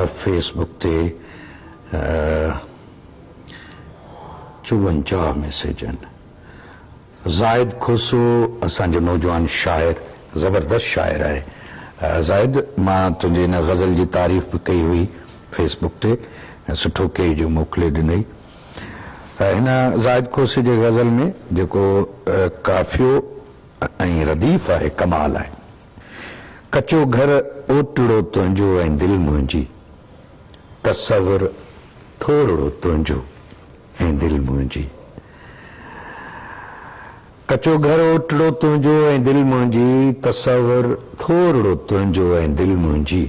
Facebook ते 54 message आहिनि। ज़ाहिद खोसो असांजो नौजवान शाइर, ज़बरदस्त शाइर आहे। ज़ाहिद, मां तुंहिंजी हिन गज़ल जी तारीफ़ बि कई हुई फेसबुक ते, सुठो कई जो मोकिले ॾिनई। हिन ज़ाहिद खोसे जे गज़ल में जेको काफ़ियो ऐं रदीफ़ आहे कमाल आहे। कचो घर ओटड़ो तुंहिंजो ऐं दिलि मुंहिंजी, तसवर थोड़ो तुंहिंजो ऐं दिलि मुंहिंजी। कचो घर ओटड़ो तुंहिंजो ऐं दिलि मुंहिंजी, तसवर थोड़ो तुंहिंजो ऐं दिलि मुंहिंजी।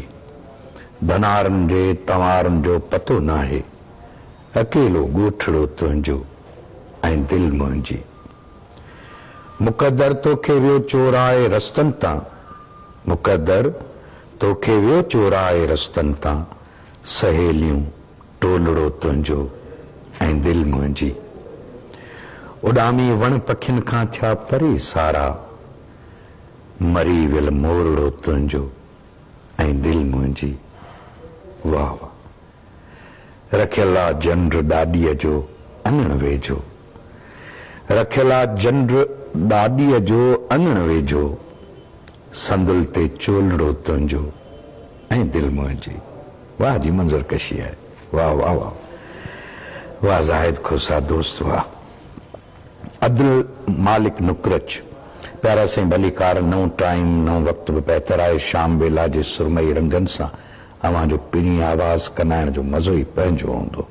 धनारनि जे तंवारनि जो पतो नाहे, अकेलो ॻोठड़ो तुंहिंजो ऐं दिलि मुंहिंजी। मुक़दर तोखे वियो चोराए रस्तनि तां, मुक़दर तोखे वियो चोराए रस्तनि तां। सहेलियूं टोलड़ो तुंहिंजो ऐं दिलि मुंहिंजी। उॾामी वण पखियुनि खां थिया परे सारा, मरी वियल मोरड़ो तुंहिंजो ऐं दिलि मुंहिंजी। वाह वाह। रखियल आहे जंड ॾाॾीअ जो अङण वेझो, रखियल आहे जंड ॾाॾीअ जो अङण वेझो। संदुल ते चोलड़ो तुंहिंजो ऐं दिलि मुंहिंजी। वाह जी मंज़र कशी आहे। वाह वाह वाह वाह ज़ाहिद खोसा दोस्त वाह। अब्दुल मालिक नुकरच, प्यारा साईं भलीकार, नओं टाइम नओं वक़्तु बि बहितर आहे। शाम बेला जे सुरमई रंगनि सां अव्हां जो पिणी आवाज़ कनाइण जो मज़ो ई पंहिंजो हूंदो।